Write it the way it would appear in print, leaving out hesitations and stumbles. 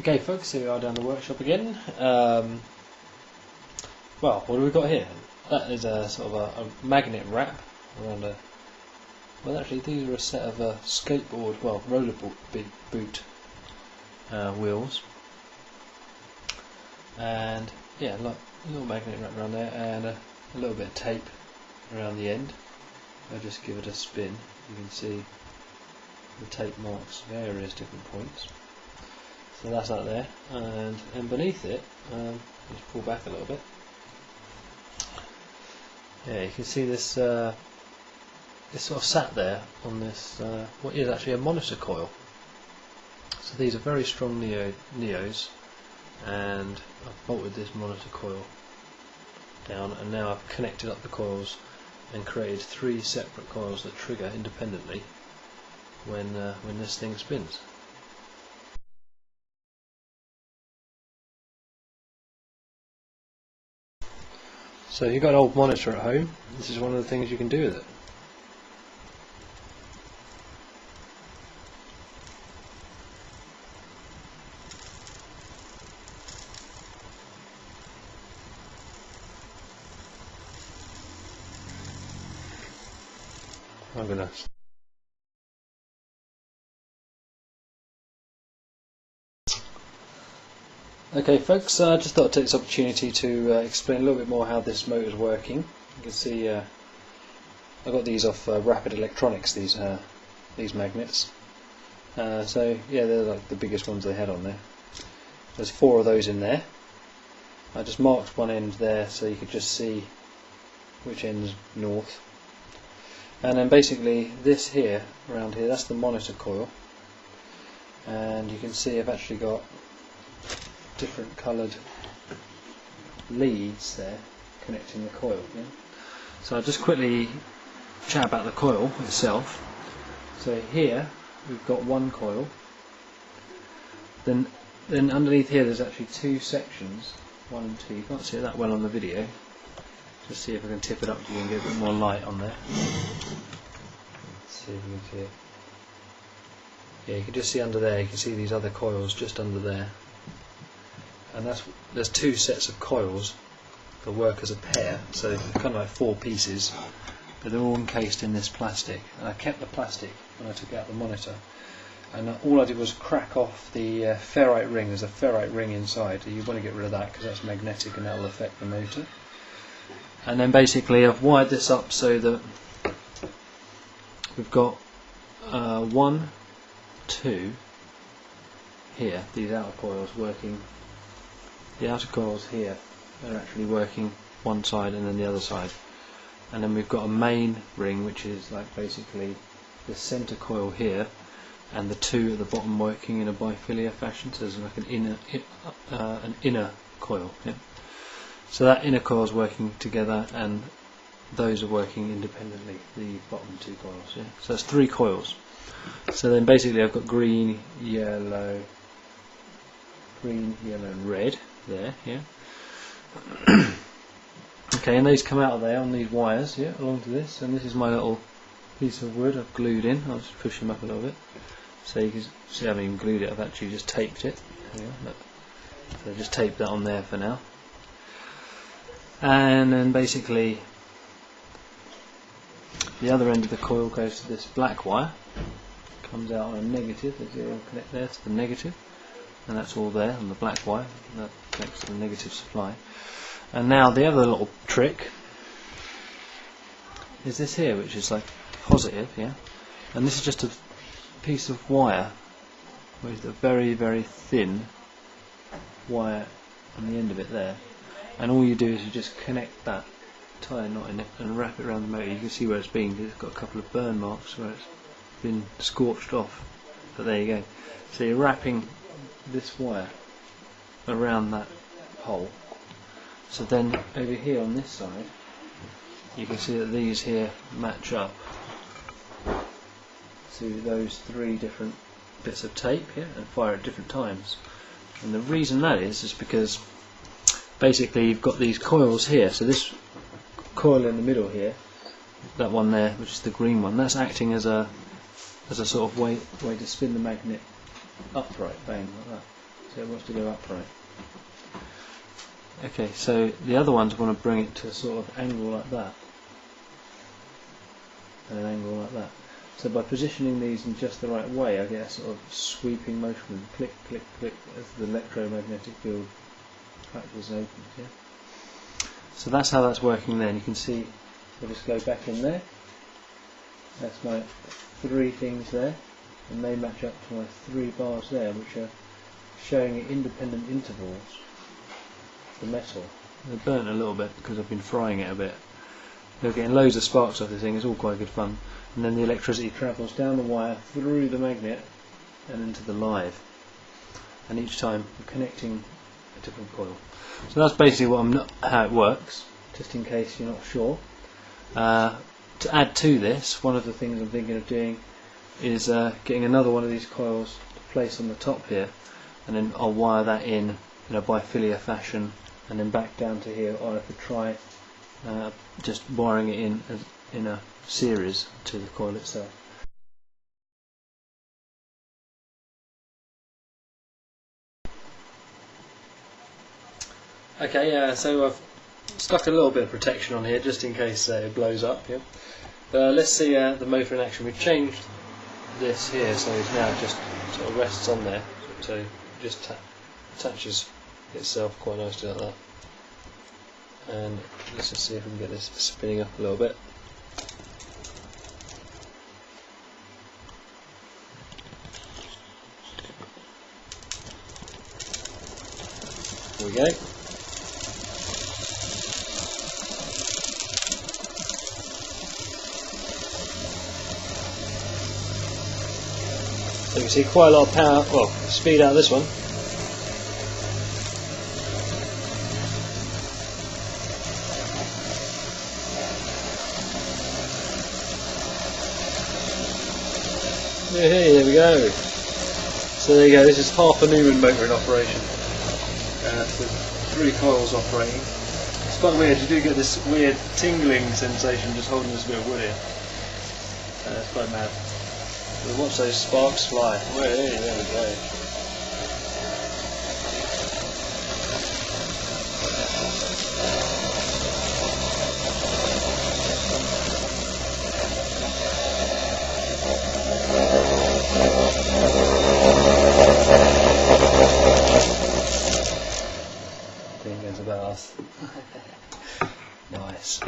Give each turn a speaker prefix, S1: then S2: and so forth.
S1: Okay folks, here we are down the workshop again. Well, what have we got here? That is a sort of a magnet wrap around a... Well actually these are a set of skateboard, well roller boot wheels. And yeah, like a little magnet wrap around there and a little bit of tape around the end. I'll just give it a spin. You can see the tape marks various different points. So that's out there, and beneath it, just pull back a little bit. Yeah, you can see this. This sort of sat there on this. What is actually a monitor coil. So these are very strong neos, and I've bolted this monitor coil down, and now I've connected up the coils and created 3 separate coils that trigger independently when this thing spins. So if you've got an old monitor at home, this is one of the things you can do with it. I'm gonna... Okay folks, I just thought I'd take this opportunity to explain a little bit more how this motor is working. You can see I got these off Rapid Electronics, these magnets. So yeah, they're like the biggest ones they had on there. There's 4 of those in there. I just marked one end there so you could just see which end's north. And then basically this here, around here, that's the monitor coil. And you can see I've actually got different coloured leads there connecting the coil. Yeah? So I'll just quickly chat about the coil itself. So here we've got one coil. Then underneath here there's actually 2 sections, 1 and 2. You can't see it that well on the video. Just see if I can tip it up so you can get a bit more light on there. Let's see if you can see it. Yeah, you can just see under there. You can see these other coils just under there. And there's 2 sets of coils that work as a pair, so kind of like 4 pieces, but they're all encased in this plastic. And I kept the plastic when I took out the monitor, and all I did was crack off the ferrite ring. There's a ferrite ring inside. You want to get rid of that because that's magnetic and that will affect the motor. And then basically I've wired this up so that we've got 1, 2 here, these outer coils working. The outer coils here are actually working one side and then the other side, and then we've got a main ring which is like basically the centre coil here, and the 2 at the bottom working in a bifilia fashion. So there's like an inner coil. Yeah? So that inner coil is working together, and those are working independently. The bottom 2 coils. Yeah? So that's 3 coils. So then basically I've got green, yellow, and red there, yeah. Okay, and these come out of there on these wires, yeah, along to this, and this is my little piece of wood I've glued in. I'll just push them up a little bit, so you can see I haven't even glued it. I've actually just taped it. Yeah, so just tape that on there for now, and then basically the other end of the coil goes to this black wire, comes out on a negative. It'll connect there to the negative. And that's all there on the black wire, that connects to the negative supply. And now the other little trick is this here, which is like positive, yeah. And this is just a piece of wire with a very, very thin wire on the end of it there. And all you do is you just connect that, tie a knot in it, and wrap it around the motor. You can see where it's got a couple of burn marks where it's been scorched off. But there you go. So you're wrapping this wire around that hole. So then over here on this side you can see that these here match up to those 3 different bits of tape here, and fire at different times. And the reason that is because basically you've got these coils here. So this coil in the middle here, that one there, which is the green one, that's acting as a sort of way to spin the magnet upright, bang, like that. so it wants to go upright. Okay, so the other ones want to bring it to a sort of angle like that, and an angle like that. So by positioning these in just the right way, I get a sort of sweeping motion, click, click, click, as the electromagnetic field crackles and opens. Yeah. So that's how that's working there. And you can see, I'll just go back in there. That's my 3 things there, and they match up to my 3 bars there, which are showing at independent intervals the metal. They're burnt a little bit because I've been frying it a bit. They're getting loads of sparks off this thing. It's all quite good fun. And then the electricity travels down the wire through the magnet and into the live. And each time we're connecting a different coil. So that's basically how it works, just in case you're not sure. To add to this, one of the things I'm thinking of doing is getting another one of these coils to place on the top here, and then I'll wire that in a bifilia fashion, and then back down to here, or I could try just wiring it in a series to the coil itself. Okay, so I've stuck a little bit of protection on here just in case it blows up. Yeah. Let's see the motor in action. We've changed this here, so it now just sort of rests on there, so it just attaches itself quite nicely like that. And let's just see if we can get this spinning up a little bit. There we go. So you can see quite a lot of power, well, speed out of this one. Hey, there we go. So there you go, this is half a Newman motor in operation. With 3 coils operating. It's quite weird, you do get this weird tingling sensation just holding this bit of wood here. It's quite mad. But watch those sparks fly. Hey, there we go. I think it's about us. Nice.